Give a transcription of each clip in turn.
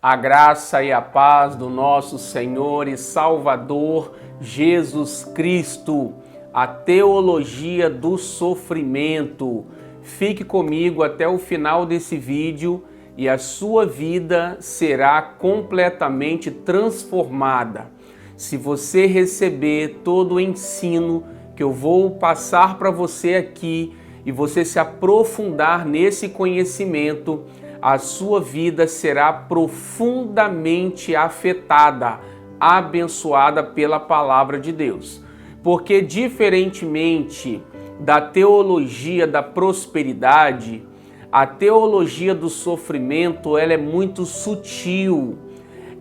A graça e a paz do nosso Senhor e Salvador Jesus Cristo, a teologia do sofrimento. Fique comigo até o final desse vídeo e a sua vida será completamente transformada. Se você receber todo o ensino que eu vou passar para você aqui e você se aprofundar nesse conhecimento, a sua vida será profundamente afetada, abençoada pela palavra de Deus. Porque diferentemente da teologia da prosperidade, a teologia do sofrimento, ela é muito sutil.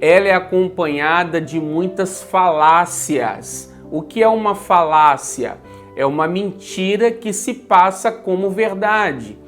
Ela é acompanhada de muitas falácias. O que é uma falácia? É uma mentira que se passa como verdade.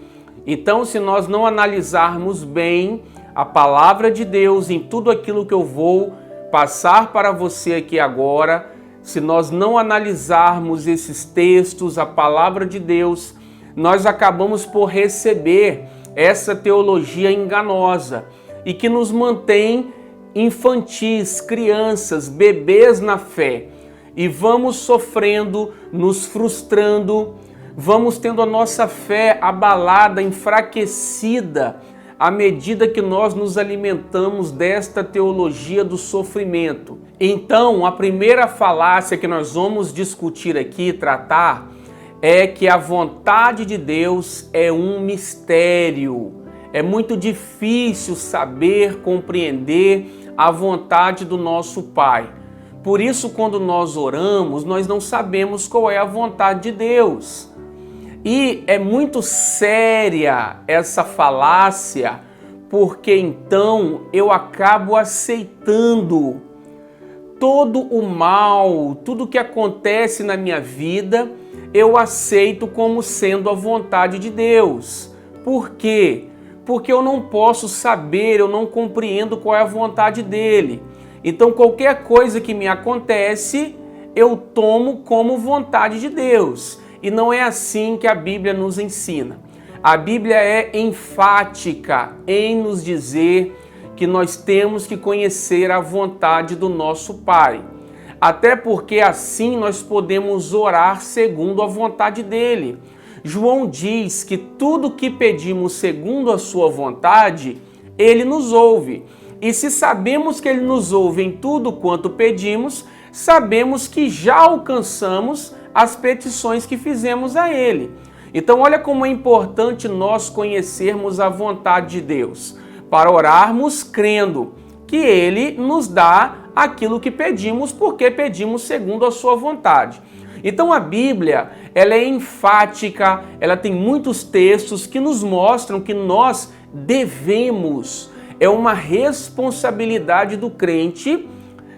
Então, se nós não analisarmos bem a palavra de Deus em tudo aquilo que eu vou passar para você aqui agora, se nós não analisarmos esses textos, a palavra de Deus, nós acabamos por receber essa teologia enganosa e que nos mantém infantis, crianças, bebês na fé. E vamos sofrendo, nos frustrando, vamos tendo a nossa fé abalada, enfraquecida, à medida que nós nos alimentamos desta teologia do sofrimento. Então, a primeira falácia que nós vamos discutir aqui, tratar, é que a vontade de Deus é um mistério. É muito difícil saber, compreender a vontade do nosso Pai. Por isso, quando nós oramos, nós não sabemos qual é a vontade de Deus. E é muito séria essa falácia, porque então eu acabo aceitando todo o mal, tudo que acontece na minha vida, eu aceito como sendo a vontade de Deus. Por quê? Porque eu não posso saber, eu não compreendo qual é a vontade dele. Então qualquer coisa que me acontece, eu tomo como vontade de Deus. E não é assim que a Bíblia nos ensina. A Bíblia é enfática em nos dizer que nós temos que conhecer a vontade do nosso Pai. Até porque assim nós podemos orar segundo a vontade dele. João diz que tudo que pedimos segundo a sua vontade, ele nos ouve. E se sabemos que ele nos ouve em tudo quanto pedimos, sabemos que já alcançamos as petições que fizemos a ele. Então olha como é importante nós conhecermos a vontade de Deus, para orarmos crendo que ele nos dá aquilo que pedimos, porque pedimos segundo a sua vontade. Então a Bíblia, ela é enfática, ela tem muitos textos que nos mostram que nós devemos, é uma responsabilidade do crente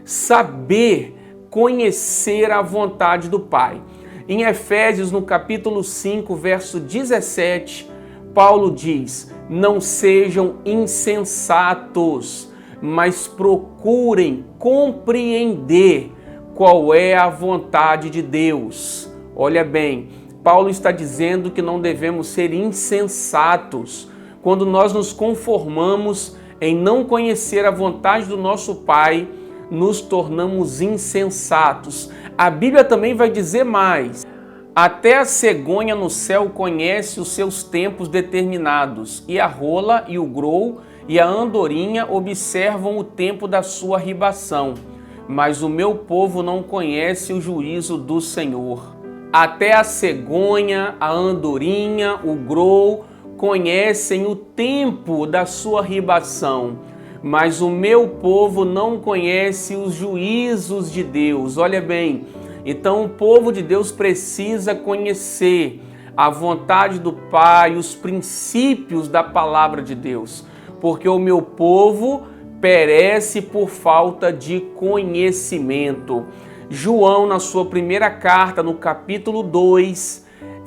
saber conhecer a vontade do Pai. Em Efésios, no capítulo 5, verso 17, Paulo diz: não sejam insensatos, mas procurem compreender qual é a vontade de Deus. Olha bem, Paulo está dizendo que não devemos ser insensatos. Quando nós nos conformamos em não conhecer a vontade do nosso Pai, nos tornamos insensatos. A Bíblia também vai dizer mais. Até a cegonha no céu conhece os seus tempos determinados, e a rola e o grou e a andorinha observam o tempo da sua ribação. Mas o meu povo não conhece o juízo do Senhor. Até a cegonha, a andorinha, o grou conhecem o tempo da sua ribação. Mas o meu povo não conhece os juízos de Deus. Olha bem, então o povo de Deus precisa conhecer a vontade do Pai, os princípios da palavra de Deus, porque o meu povo perece por falta de conhecimento. João, na sua primeira carta, no capítulo 2,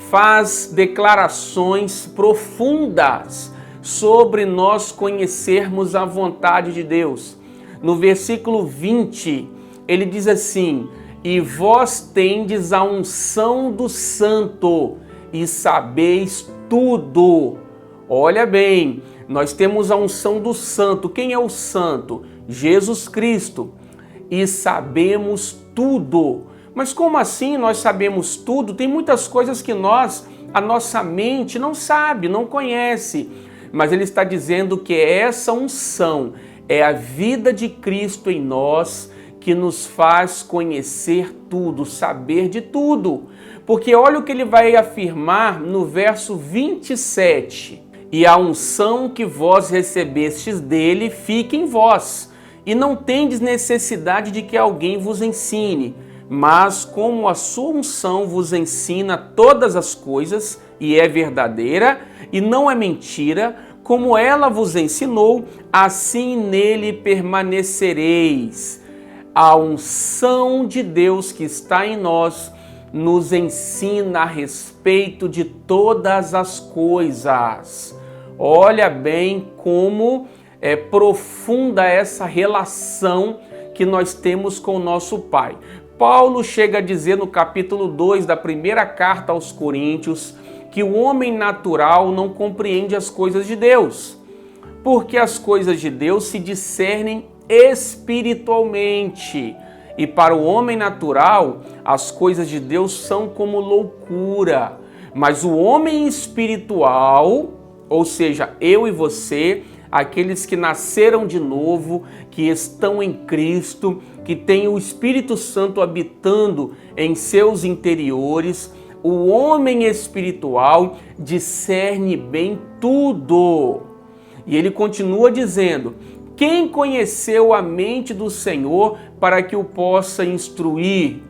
faz declarações profundas sobre nós conhecermos a vontade de Deus. No versículo 20, ele diz assim: e vós tendes a unção do Santo e sabeis tudo. Olha bem, Nós temos a unção do santo. Quem é o santo? Jesus Cristo. E sabemos tudo. Mas como assim nós sabemos tudo? Tem muitas coisas que a nossa mente não sabe, não conhece. Mas ele está dizendo que essa unção é a vida de Cristo em nós que nos faz conhecer tudo, saber de tudo. Porque olha o que ele vai afirmar no verso 27. E a unção que vós recebestes dele fica em vós, e não tendes necessidade de que alguém vos ensine, mas como a sua unção vos ensina todas as coisas, e é verdadeira, e não é mentira, como ela vos ensinou, assim nele permanecereis. A unção de Deus que está em nós nos ensina a respeito de todas as coisas. Olha bem como é profunda essa relação que nós temos com o nosso Pai. Paulo chega a dizer no capítulo 2 da primeira carta aos Coríntios que o homem natural não compreende as coisas de Deus, porque as coisas de Deus se discernem espiritualmente. E para o homem natural, as coisas de Deus são como loucura. Mas o homem espiritual, ou seja, eu e você, aqueles que nasceram de novo, que estão em Cristo, que têm o Espírito Santo habitando em seus interiores, o homem espiritual discerne bem tudo. E ele continua dizendo: quem conheceu a mente do Senhor para que o possa instruir?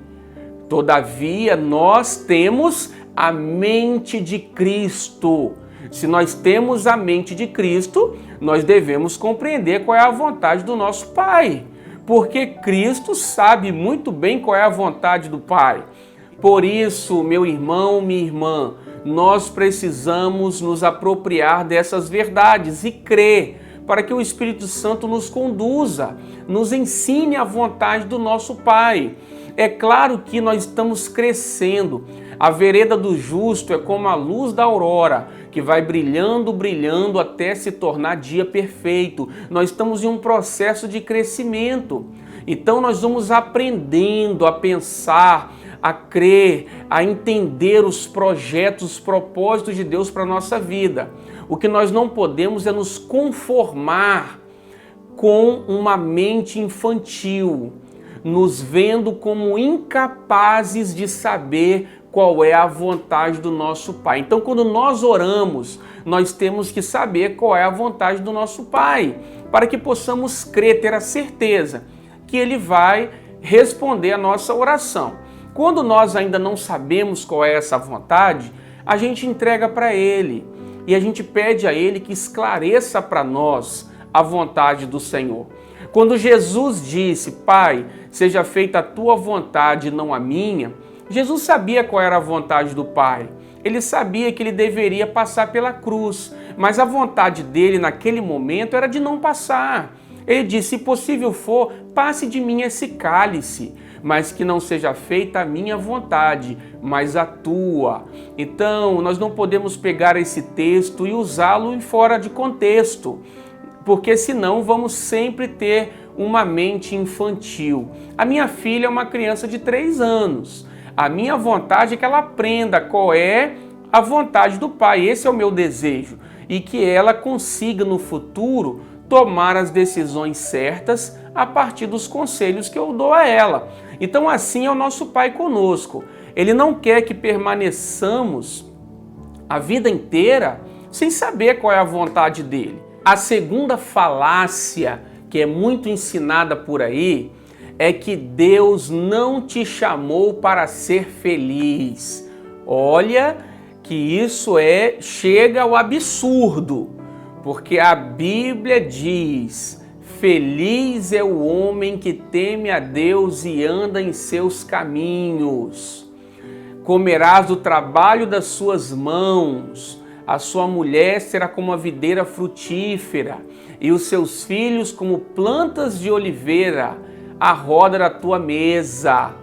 Todavia, nós temos a mente de Cristo. Se nós temos a mente de Cristo, nós devemos compreender qual é a vontade do nosso Pai, porque Cristo sabe muito bem qual é a vontade do Pai. Por isso, meu irmão, minha irmã, nós precisamos nos apropriar dessas verdades e crer, para que o Espírito Santo nos conduza, nos ensine a vontade do nosso Pai. É claro que nós estamos crescendo. A vereda do justo é como a luz da aurora, que vai brilhando, brilhando até se tornar dia perfeito. Nós estamos em um processo de crescimento. Então nós vamos aprendendo a pensar, a crer, a entender os projetos, os propósitos de Deus para a nossa vida. O que nós não podemos é nos conformar com uma mente infantil, nos vendo como incapazes de saber qual é a vontade do nosso Pai. Então, quando nós oramos, nós temos que saber qual é a vontade do nosso Pai, para que possamos crer, ter a certeza que Ele vai responder a nossa oração. Quando nós ainda não sabemos qual é essa vontade, a gente entrega para Ele e a gente pede a Ele que esclareça para nós a vontade do Senhor. Quando Jesus disse: Pai, seja feita a tua vontade, não a minha, Jesus sabia qual era a vontade do Pai. Ele sabia que ele deveria passar pela cruz, mas a vontade dele naquele momento era de não passar. Ele disse: se possível for, passe de mim esse cálice, mas que não seja feita a minha vontade, mas a tua. Então, nós não podemos pegar esse texto e usá-lo fora de contexto, porque senão vamos sempre ter uma mente infantil. A minha filha é uma criança de 3 anos. A minha vontade é que ela aprenda qual é a vontade do Pai. Esse é o meu desejo. E que ela consiga no futuro tomar as decisões certas a partir dos conselhos que eu dou a ela. Então assim é o nosso Pai conosco. Ele não quer que permaneçamos a vida inteira sem saber qual é a vontade dele. A segunda falácia que é muito ensinada por aí é que Deus não te chamou para ser feliz. Olha que isso chega ao absurdo, porque a Bíblia diz: feliz é o homem que teme a Deus e anda em seus caminhos. Comerás do trabalho das suas mãos, a sua mulher será como a videira frutífera, e os seus filhos como plantas de oliveira, à roda da tua mesa.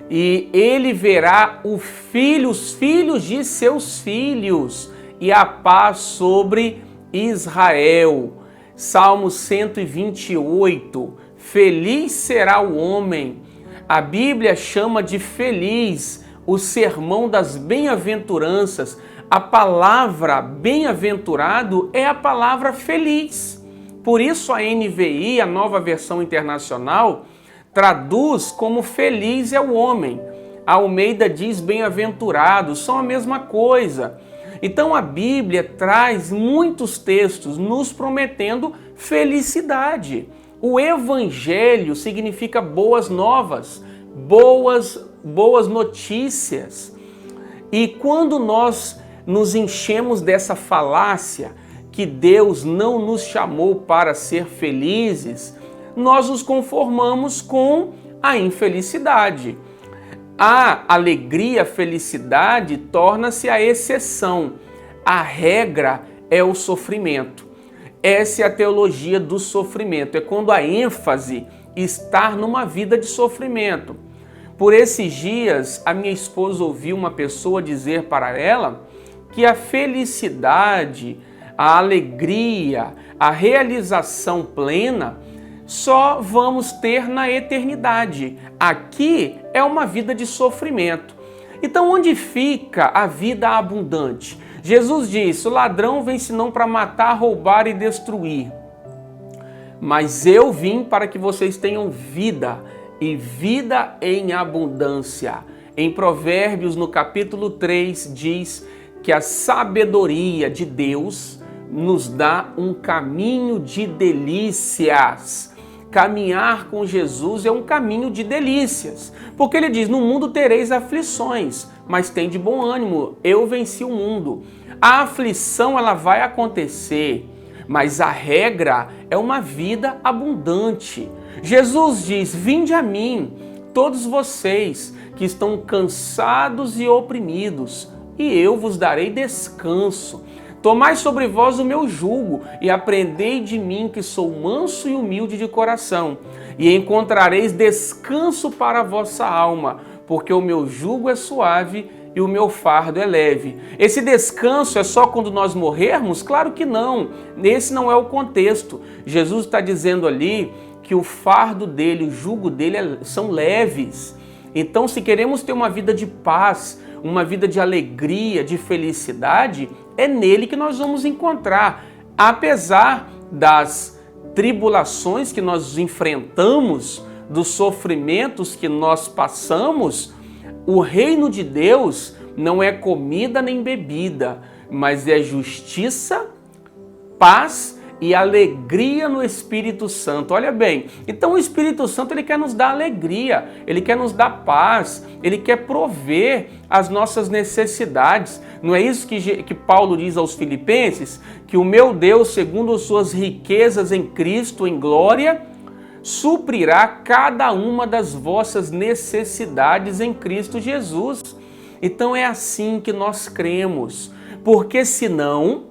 E ele verá os filhos de seus filhos, e a paz sobre Israel. Salmo 128, feliz será o homem. A Bíblia chama de feliz o sermão das bem-aventuranças. A palavra bem-aventurado é a palavra feliz. Por isso a NVI, a Nova Versão Internacional, traduz como feliz é o homem. A Almeida diz bem-aventurado, são a mesma coisa. Então a Bíblia traz muitos textos nos prometendo felicidade. O Evangelho significa boas novas, boas notícias. E quando nós nos enchemos dessa falácia que Deus não nos chamou para ser felizes, nós nos conformamos com a infelicidade. A alegria, a felicidade torna-se a exceção. A regra é o sofrimento. Essa é a teologia do sofrimento. É quando a ênfase está numa vida de sofrimento. Por esses dias, a minha esposa ouviu uma pessoa dizer para ela que a felicidade, a alegria, a realização plena só vamos ter na eternidade. Aqui é uma vida de sofrimento. Então, onde fica a vida abundante? Jesus disse: o ladrão vem senão para matar, roubar e destruir. Mas eu vim para que vocês tenham vida, e vida em abundância. Em Provérbios, no capítulo 3, diz que a sabedoria de Deus nos dá um caminho de delícias. Caminhar com Jesus é um caminho de delícias, porque ele diz: no mundo tereis aflições, mas tem de bom ânimo, eu venci o mundo. A aflição ela vai acontecer, mas a regra é uma vida abundante. Jesus diz: vinde a mim, todos vocês que estão cansados e oprimidos, e eu vos darei descanso. Tomai sobre vós o meu jugo e aprendei de mim, que sou manso e humilde de coração, e encontrareis descanso para a vossa alma, porque o meu jugo é suave e o meu fardo é leve. Esse descanso é só quando nós morrermos? Claro que não. Esse não é o contexto. Jesus está dizendo ali que o fardo dele, o jugo dele são leves. Então, se queremos ter uma vida de paz, uma vida de alegria, de felicidade, é nele que nós vamos encontrar. Apesar das tribulações que nós enfrentamos, dos sofrimentos que nós passamos, o reino de Deus não é comida nem bebida, mas é justiça, paz e alegria no Espírito Santo. Olha bem, então o Espírito Santo ele quer nos dar alegria, ele quer nos dar paz, ele quer prover as nossas necessidades. Não é isso que Paulo diz aos Filipenses? Que o meu Deus, segundo as suas riquezas em Cristo, em glória, suprirá cada uma das vossas necessidades em Cristo Jesus. Então é assim que nós cremos, porque senão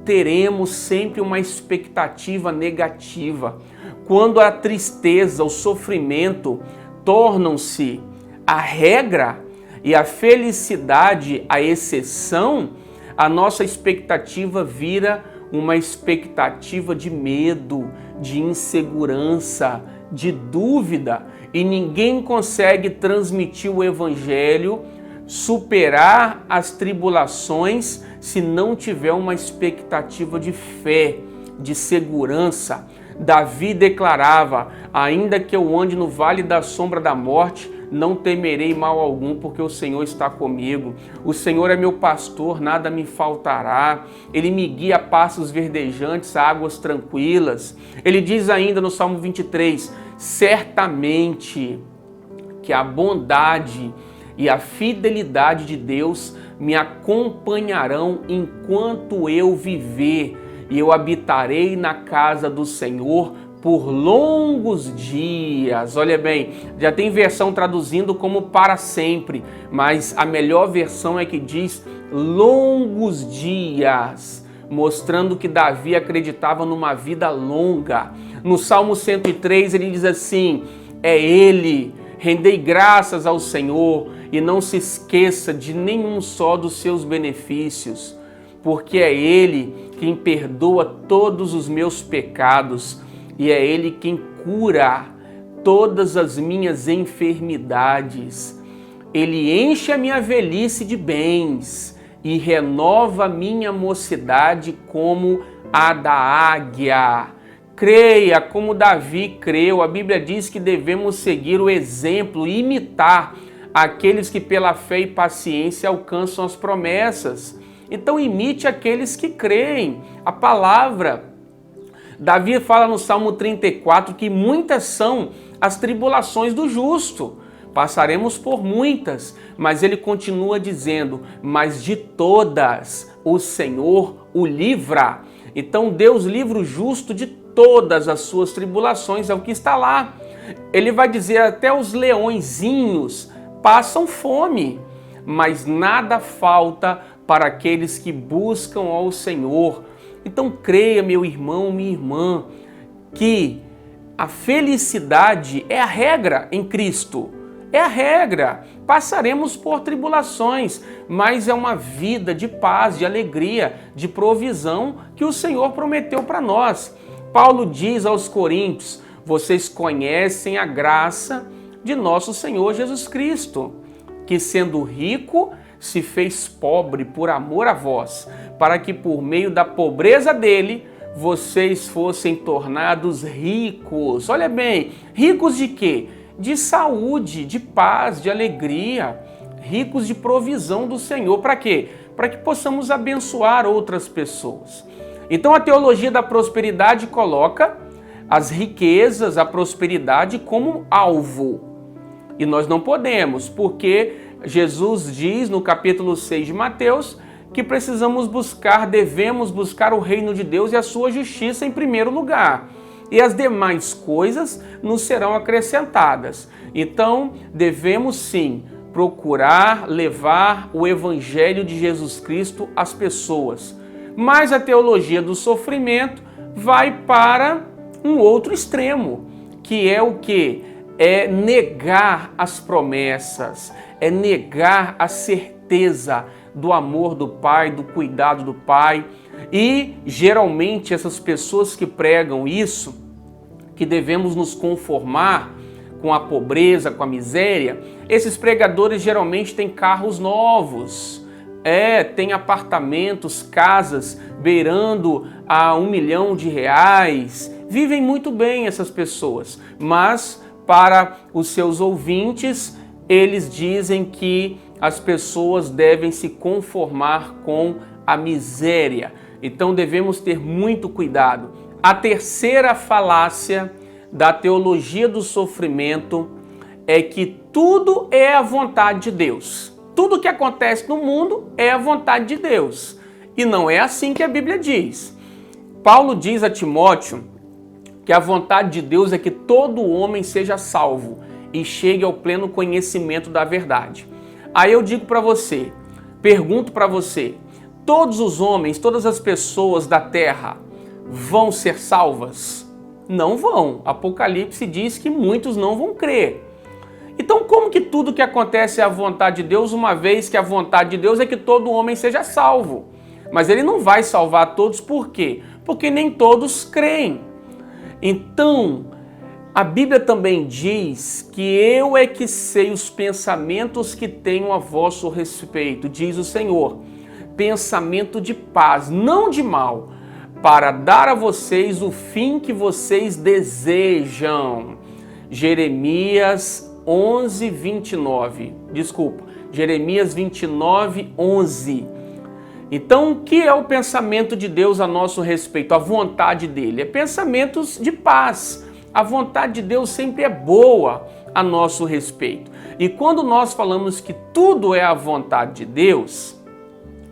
teremos sempre uma expectativa negativa. Quando a tristeza, o sofrimento tornam-se a regra e a felicidade a exceção, a nossa expectativa vira uma expectativa de medo, de insegurança, de dúvida, e ninguém consegue transmitir o Evangelho, superar as tribulações, se não tiver uma expectativa de fé, de segurança. Davi declarava: ainda que eu ande no vale da sombra da morte, não temerei mal algum, porque o Senhor está comigo. O Senhor é meu pastor, nada me faltará. Ele me guia a pastos verdejantes, a águas tranquilas. Ele diz ainda no Salmo 23, certamente que a bondade e a fidelidade de Deus me acompanharão enquanto eu viver, e eu habitarei na casa do Senhor por longos dias. Olha bem, já tem versão traduzindo como para sempre, mas a melhor versão é que diz longos dias, mostrando que Davi acreditava numa vida longa. No Salmo 103 ele diz assim: é ele, rendei graças ao Senhor e não se esqueça de nenhum só dos seus benefícios, porque é Ele quem perdoa todos os meus pecados e é Ele quem cura todas as minhas enfermidades. Ele enche a minha velhice de bens e renova a minha mocidade como a da águia. Creia como Davi creu. A Bíblia diz que devemos seguir o exemplo e imitar aqueles que pela fé e paciência alcançam as promessas. Então imite aqueles que creem. A palavra, Davi fala no Salmo 34 que muitas são as tribulações do justo. Passaremos por muitas, mas ele continua dizendo, mas de todas o Senhor o livra. Então Deus livra o justo de todas as suas tribulações, é o que está lá. Ele vai dizer até os leõezinhos passam fome, mas nada falta para aqueles que buscam ao Senhor. Então creia, meu irmão, minha irmã, que a felicidade é a regra em Cristo. É a regra. Passaremos por tribulações, mas é uma vida de paz, de alegria, de provisão que o Senhor prometeu para nós. Paulo diz aos Coríntios, vocês conhecem a graça de nosso Senhor Jesus Cristo, que sendo rico, se fez pobre por amor a vós, para que por meio da pobreza dele, vocês fossem tornados ricos. Olha bem, ricos de quê? De saúde, de paz, de alegria, ricos de provisão do Senhor. Para quê? Para que possamos abençoar outras pessoas. Então a teologia da prosperidade coloca as riquezas, a prosperidade como alvo. E nós não podemos, porque Jesus diz no capítulo 6 de Mateus que devemos buscar o reino de Deus e a sua justiça em primeiro lugar. E as demais coisas nos serão acrescentadas. Então, devemos sim procurar levar o evangelho de Jesus Cristo às pessoas. Mas a teologia do sofrimento vai para um outro extremo, que é o quê? É negar as promessas, é negar a certeza do amor do Pai, do cuidado do Pai. E geralmente essas pessoas que pregam isso, que devemos nos conformar com a pobreza, com a miséria, esses pregadores geralmente têm carros novos, têm apartamentos, casas beirando a R$1 milhão, vivem muito bem essas pessoas, mas para os seus ouvintes, eles dizem que as pessoas devem se conformar com a miséria. Então devemos ter muito cuidado. A terceira falácia da teologia do sofrimento é que tudo é a vontade de Deus. Tudo que acontece no mundo é a vontade de Deus. E não é assim que a Bíblia diz. Paulo diz a Timóteo que a vontade de Deus é que todo homem seja salvo e chegue ao pleno conhecimento da verdade. Aí eu digo para você, pergunto para você, todos os homens, todas as pessoas da terra vão ser salvas? Não vão. Apocalipse diz que muitos não vão crer. Então como que tudo que acontece é a vontade de Deus, uma vez que a vontade de Deus é que todo homem seja salvo? Mas ele não vai salvar todos, por quê? Porque nem todos creem. Então, a Bíblia também diz que eu é que sei os pensamentos que tenho a vosso respeito, diz o Senhor. Pensamento de paz, não de mal, para dar a vocês o fim que vocês desejam. Jeremias 29, 11. Então, o que é o pensamento de Deus a nosso respeito? A vontade dele é pensamentos de paz. A vontade de Deus sempre é boa a nosso respeito. E quando nós falamos que tudo é a vontade de Deus,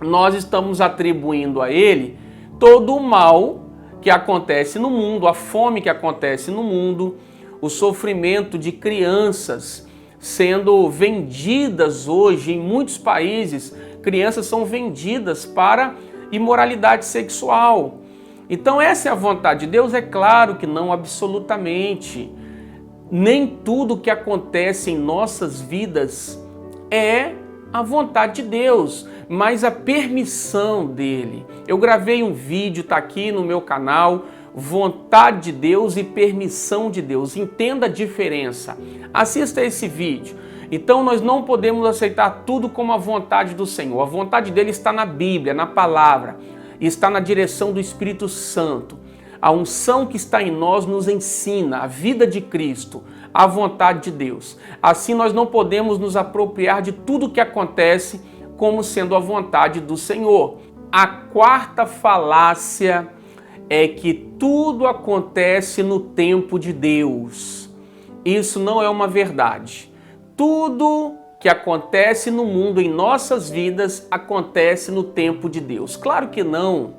nós estamos atribuindo a ele todo o mal que acontece no mundo, a fome que acontece no mundo, o sofrimento de crianças sendo vendidas hoje em muitos países. Crianças são vendidas para imoralidade sexual. Então essa é a vontade de Deus? É claro que não absolutamente. Nem tudo que acontece em nossas vidas é a vontade de Deus, mas a permissão dele. Eu gravei um vídeo, tá aqui no meu canal, vontade de Deus e permissão de Deus. Entenda a diferença. Assista esse vídeo. Então nós não podemos aceitar tudo como a vontade do Senhor. A vontade dele está na Bíblia, na palavra, está na direção do Espírito Santo. A unção que está em nós nos ensina a vida de Cristo, a vontade de Deus. Assim nós não podemos nos apropriar de tudo que acontece como sendo a vontade do Senhor. A quarta falácia é que tudo acontece no tempo de Deus. Isso não é uma verdade. Tudo que acontece no mundo, em nossas vidas, acontece no tempo de Deus. Claro que não.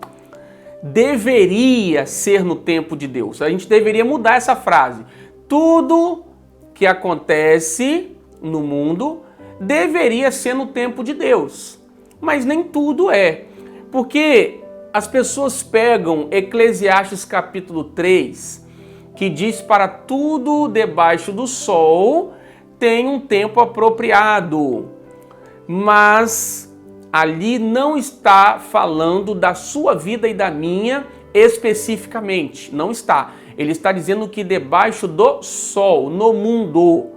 Deveria ser no tempo de Deus. A gente deveria mudar essa frase. Tudo que acontece no mundo deveria ser no tempo de Deus. Mas nem tudo é. Porque as pessoas pegam Eclesiastes capítulo 3, que diz para tudo debaixo do sol tem um tempo apropriado. Mas ali não está falando da sua vida e da minha especificamente. Não está. Ele está dizendo que debaixo do sol, no mundo,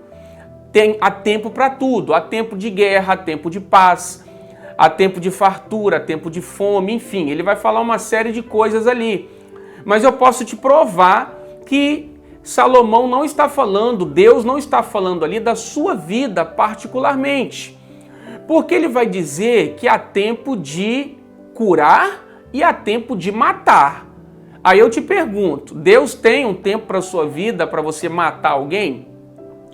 há tempo para tudo. Há tempo de guerra, há tempo de paz, há tempo de fartura, há tempo de fome, enfim. Ele vai falar uma série de coisas ali. Mas eu posso te provar que Salomão não está falando, Deus não está falando ali da sua vida particularmente. Porque ele vai dizer que há tempo de curar e há tempo de matar. Aí eu te pergunto, Deus tem um tempo para a sua vida para você matar alguém?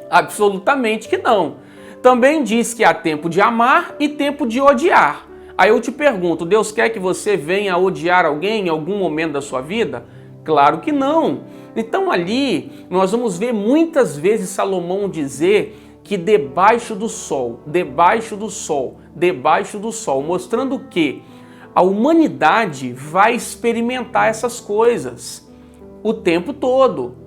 Absolutamente que não. Também diz que há tempo de amar e tempo de odiar. Aí eu te pergunto, Deus quer que você venha odiar alguém em algum momento da sua vida? Claro que não. Então ali nós vamos ver muitas vezes Salomão dizer que debaixo do sol, mostrando que a humanidade vai experimentar essas coisas o tempo todo.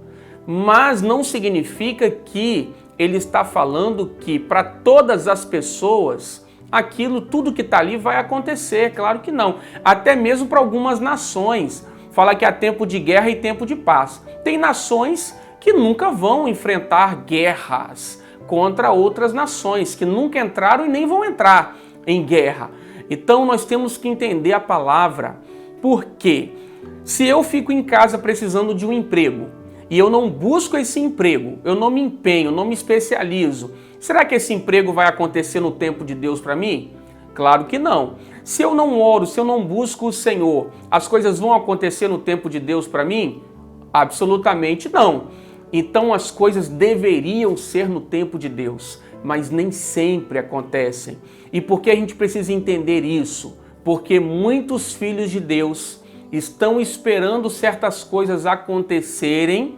Mas não significa que ele está falando que para todas as pessoas aquilo, tudo que está ali vai acontecer. Claro que não. Até mesmo para algumas nações. Fala que há tempo de guerra e tempo de paz. Tem nações que nunca vão enfrentar guerras contra outras nações, que nunca entraram e nem vão entrar em guerra. Então nós temos que entender a palavra. Por quê? Se eu fico em casa precisando de um emprego e eu não busco esse emprego, eu não me empenho, não me especializo, será que esse emprego vai acontecer no tempo de Deus para mim? Claro que não. Se eu não oro, se eu não busco o Senhor, as coisas vão acontecer no tempo de Deus para mim? Absolutamente não. Então as coisas deveriam ser no tempo de Deus, mas nem sempre acontecem. E por que a gente precisa entender isso? Porque muitos filhos de Deus estão esperando certas coisas acontecerem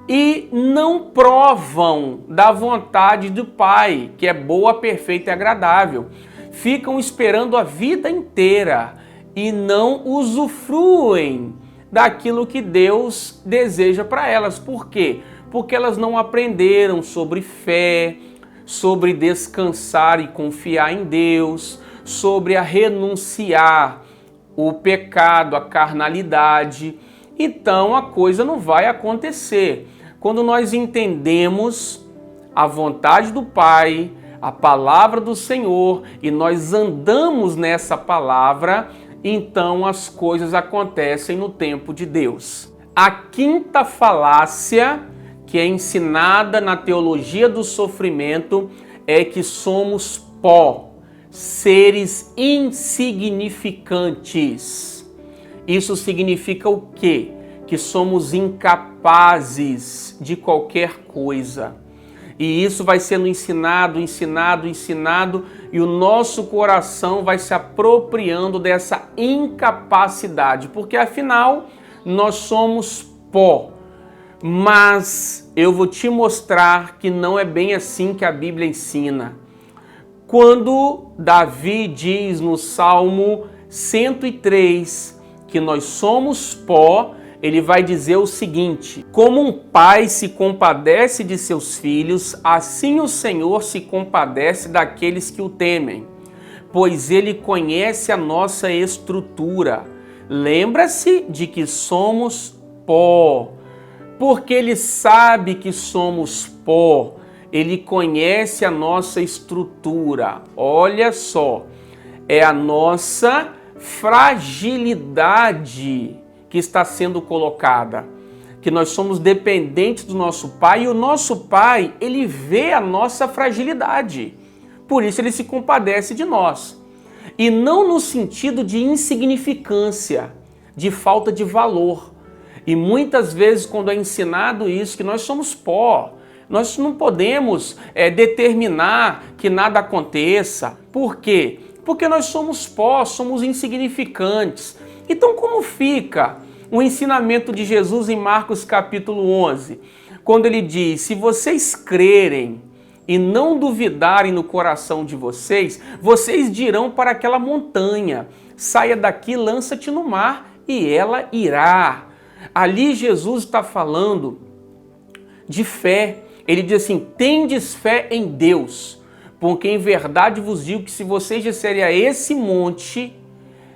e não provam da vontade do Pai, que é boa, perfeita e agradável. Ficam esperando a vida inteira e não usufruem daquilo que Deus deseja para elas. Por quê? Porque elas não aprenderam sobre fé, sobre descansar e confiar em Deus, sobre a renunciar o pecado, a carnalidade. Então a coisa não vai acontecer. Quando nós entendemos a vontade do Pai, a palavra do Senhor, e nós andamos nessa palavra, então as coisas acontecem no tempo de Deus. A quinta falácia que é ensinada na teologia do sofrimento é que somos pó, seres insignificantes. Isso significa o quê? Que somos incapazes de qualquer coisa. E isso vai sendo ensinado, e o nosso coração vai se apropriando dessa incapacidade, porque afinal nós somos pó. Mas eu vou te mostrar que não é bem assim que a Bíblia ensina. Quando Davi diz no Salmo 103 que nós somos pó, ele vai dizer o seguinte: como um pai se compadece de seus filhos, assim o Senhor se compadece daqueles que o temem, pois ele conhece a nossa estrutura. Lembra-se de que somos pó, porque ele sabe que somos pó, ele conhece a nossa estrutura. Olha só, é a nossa fragilidade que está sendo colocada, que nós somos dependentes do nosso pai, e o nosso pai, ele vê a nossa fragilidade, por isso ele se compadece de nós, e não no sentido de insignificância, de falta de valor. E muitas vezes quando é ensinado isso, que nós somos pó, nós não podemos determinar que nada aconteça. Por quê? Porque nós somos pó, somos insignificantes. Então como fica o ensinamento de Jesus em Marcos capítulo 11? Quando ele diz: se vocês crerem e não duvidarem no coração de vocês, vocês dirão para aquela montanha: saia daqui, lança-te no mar, e ela irá. Ali Jesus está falando de fé. Ele diz assim: tendes fé em Deus, porque em verdade vos digo que se vocês disserem a esse monte,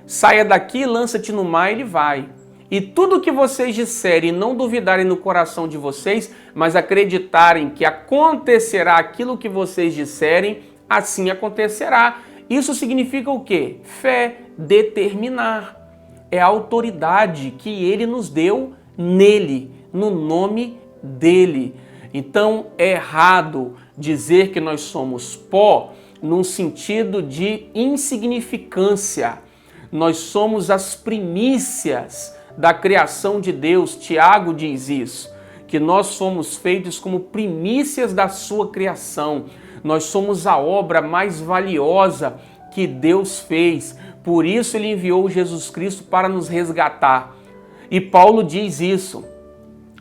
saia daqui, lança-te no mar, ele vai. E tudo que vocês disserem, não duvidarem no coração de vocês, mas acreditarem que acontecerá aquilo que vocês disserem, assim acontecerá. Isso significa o quê? Fé, determinar. É a autoridade que ele nos deu nele, no nome dele. Então é errado dizer que nós somos pó num sentido de insignificância. Nós somos as primícias da criação de Deus. Tiago diz isso, que nós somos feitos como primícias da sua criação. Nós somos a obra mais valiosa que Deus fez. Por isso ele enviou Jesus Cristo para nos resgatar. E Paulo diz isso: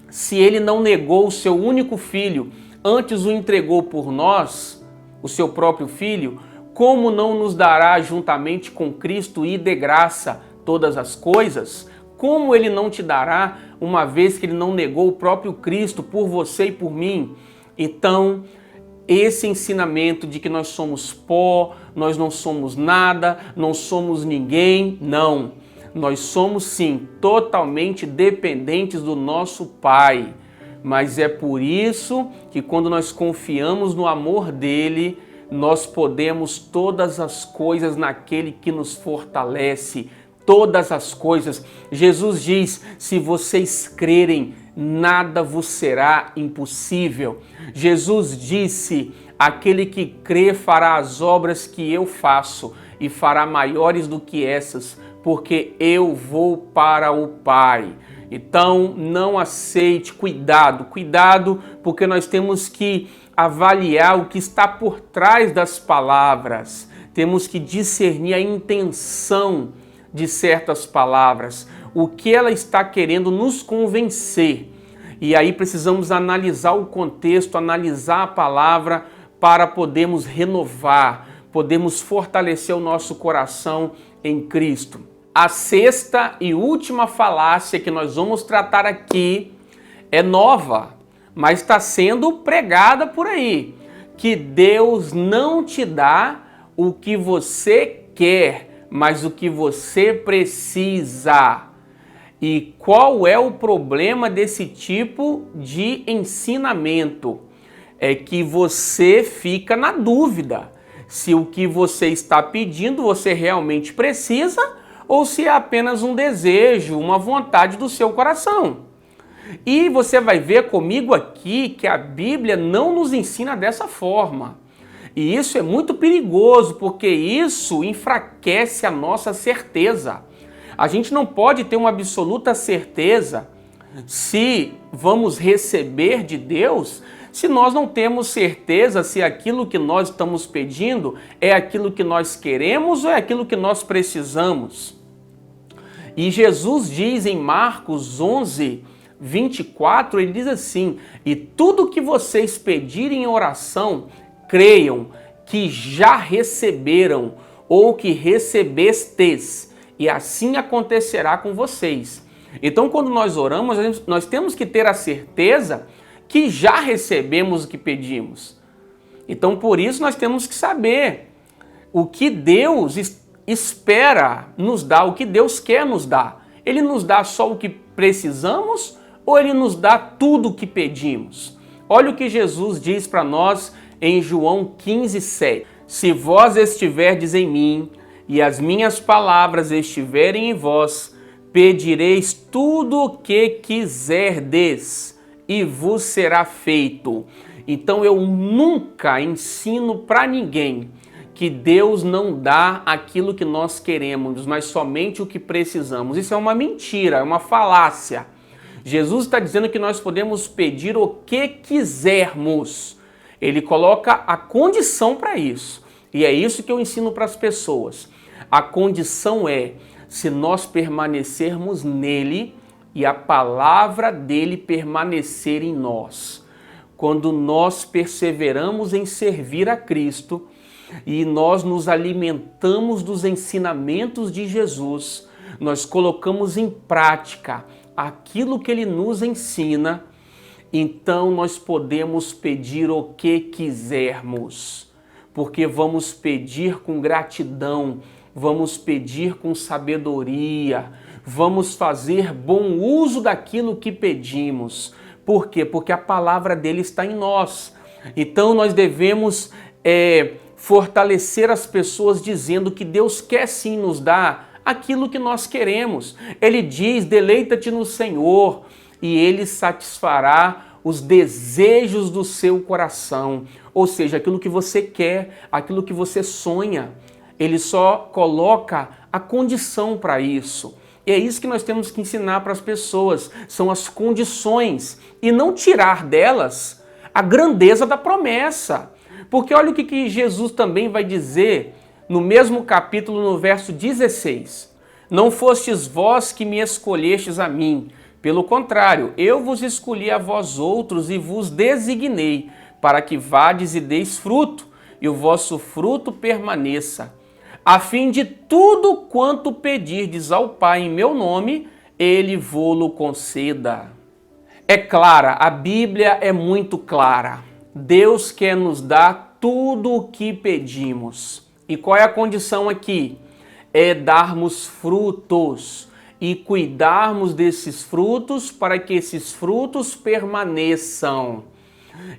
se ele não negou o seu único filho, antes o entregou por nós, o seu próprio filho, como não nos dará juntamente com Cristo e de graça todas as coisas? Como ele não te dará, uma vez que ele não negou o próprio Cristo por você e por mim? Então, esse ensinamento de que nós somos pó, nós não somos nada, não somos ninguém, não. Nós somos sim totalmente dependentes do nosso Pai, mas é por isso que quando nós confiamos no amor dele, nós podemos todas as coisas naquele que nos fortalece, todas as coisas. Jesus diz: se vocês crerem, nada vos será impossível. Jesus disse: aquele que crê fará as obras que eu faço e fará maiores do que essas, porque eu vou para o Pai. Então não aceite, cuidado, porque nós temos que avaliar o que está por trás das palavras. Temos que discernir a intenção de certas palavras, o que ela está querendo nos convencer. E aí precisamos analisar o contexto, analisar a palavra para podermos renovar, podermos fortalecer o nosso coração em Cristo. A sexta e última falácia que nós vamos tratar aqui é nova, mas está sendo pregada por aí, que Deus não te dá o que você quer, mas o que você precisa. E qual é o problema desse tipo de ensinamento? É que você fica na dúvida se o que você está pedindo você realmente precisa ou se é apenas um desejo, uma vontade do seu coração. E você vai ver comigo aqui que a Bíblia não nos ensina dessa forma. E isso é muito perigoso, porque isso enfraquece a nossa certeza. A gente não pode ter uma absoluta certeza se vamos receber de Deus, se nós não temos certeza se aquilo que nós estamos pedindo é aquilo que nós queremos ou é aquilo que nós precisamos. E Jesus diz em Marcos 11, 24, ele diz assim: e tudo que vocês pedirem em oração, creiam que já receberam ou que recebestes, e assim acontecerá com vocês. Então, quando nós oramos, nós temos que ter a certeza que já recebemos o que pedimos. Então, por isso, nós temos que saber o que Deus espera nos dar, o que Deus quer nos dar. Ele nos dá só o que precisamos ou Ele nos dá tudo o que pedimos? Olha o que Jesus diz para nós em João 15:7. Se vós estiverdes em mim e as minhas palavras estiverem em vós, pedireis tudo o que quiserdes e vos será feito. Então eu nunca ensino para ninguém que Deus não dá aquilo que nós queremos, mas somente o que precisamos. Isso é uma mentira, é uma falácia. Jesus está dizendo que nós podemos pedir o que quisermos. Ele coloca a condição para isso. E é isso que eu ensino para as pessoas. A condição é se nós permanecermos nele e a palavra dele permanecer em nós. Quando nós perseveramos em servir a Cristo e nós nos alimentamos dos ensinamentos de Jesus, nós colocamos em prática aquilo que ele nos ensina, então nós podemos pedir o que quisermos, porque vamos pedir com gratidão, vamos pedir com sabedoria, vamos fazer bom uso daquilo que pedimos. Por quê? Porque a palavra dele está em nós. Então nós devemos fortalecer as pessoas dizendo que Deus quer sim nos dar aquilo que nós queremos. Ele diz, deleita-te no Senhor e Ele satisfará os desejos do seu coração. Ou seja, aquilo que você quer, aquilo que você sonha. Ele só coloca a condição para isso. E é isso que nós temos que ensinar para as pessoas. São as condições e não tirar delas a grandeza da promessa. Porque olha o que Jesus também vai dizer no mesmo capítulo, no verso 16. Não fostes vós que me escolhestes a mim. Pelo contrário, eu vos escolhi a vós outros e vos designei para que vades e deis fruto, e o vosso fruto permaneça, a fim de tudo quanto pedirdes ao Pai em meu nome, ele vô-lo conceda. É clara, a Bíblia é muito clara. Deus quer nos dar tudo o que pedimos. E qual é a condição aqui? É darmos frutos e cuidarmos desses frutos para que esses frutos permaneçam.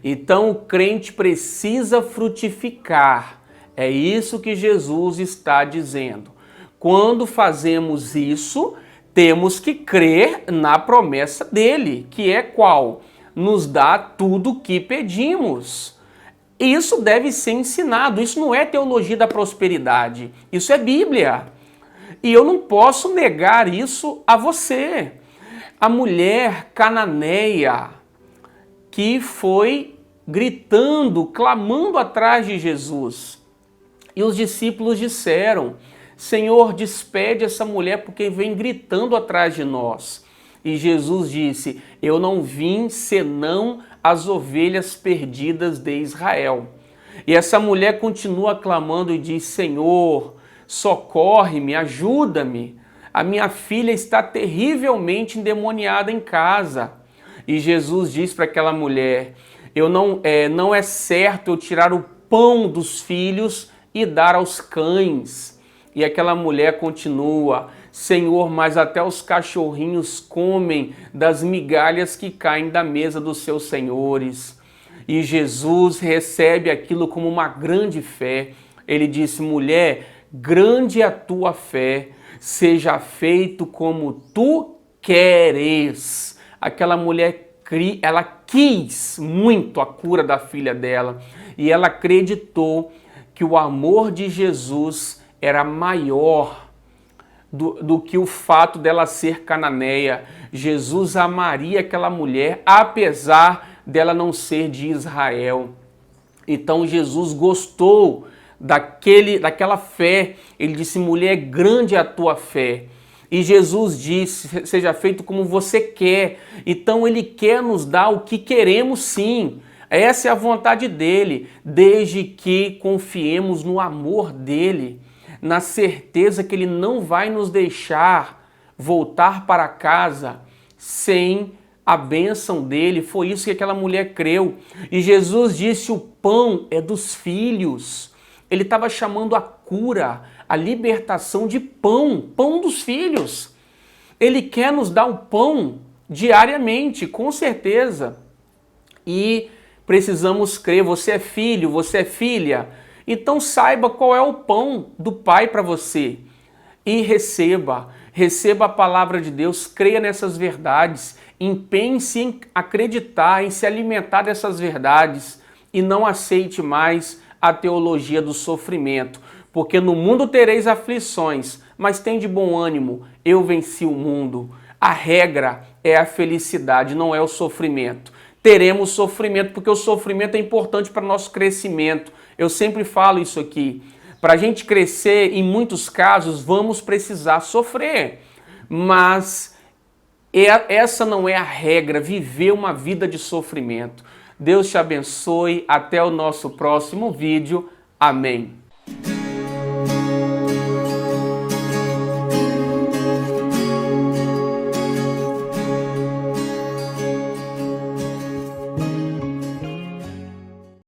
Então o crente precisa frutificar. É isso que Jesus está dizendo. Quando fazemos isso, temos que crer na promessa dele, que é qual? Nos dá tudo o que pedimos. Isso deve ser ensinado. Isso não é teologia da prosperidade. Isso é Bíblia. E eu não posso negar isso a você. A mulher cananeia que foi gritando, clamando atrás de Jesus. E os discípulos disseram, Senhor, despede essa mulher porque vem gritando atrás de nós. E Jesus disse, eu não vim senão as ovelhas perdidas de Israel. E essa mulher continua clamando e diz, Senhor, socorre-me, ajuda-me. A minha filha está terrivelmente endemoniada em casa. E Jesus diz para aquela mulher, não é certo eu tirar o pão dos filhos e dar aos cães. E aquela mulher continua, Senhor, mas até os cachorrinhos comem das migalhas que caem da mesa dos seus senhores. E Jesus recebe aquilo como uma grande fé. Ele disse, mulher, grande é a tua fé, seja feito como tu queres. Aquela mulher, ela quis muito a cura da filha dela e ela acreditou que o amor de Jesus era maior do que o fato dela ser cananeia. Jesus amaria aquela mulher, apesar dela não ser de Israel. Então Jesus gostou daquela fé. Ele disse, mulher, grande é a tua fé. E Jesus disse, seja feito como você quer. Então ele quer nos dar o que queremos sim. Essa é a vontade dele, desde que confiemos no amor dele, na certeza que ele não vai nos deixar voltar para casa sem a bênção dele. Foi isso que aquela mulher creu. E Jesus disse: o pão é dos filhos. Ele estava chamando a cura, a libertação de pão, pão dos filhos. Ele quer nos dar o pão diariamente, com certeza. E precisamos crer. Você é filho, você é filha. Então saiba qual é o pão do Pai para você. E receba a palavra de Deus, creia nessas verdades, empenhe-se em acreditar, em se alimentar dessas verdades e não aceite mais a teologia do sofrimento, porque no mundo tereis aflições, mas tem de bom ânimo, eu venci o mundo. A regra é a felicidade, não é o sofrimento. Teremos sofrimento, porque o sofrimento é importante para o nosso crescimento. Eu sempre falo isso aqui. Para a gente crescer, em muitos casos, vamos precisar sofrer. Mas essa não é a regra, viver uma vida de sofrimento. Deus te abençoe. Até o nosso próximo vídeo. Amém.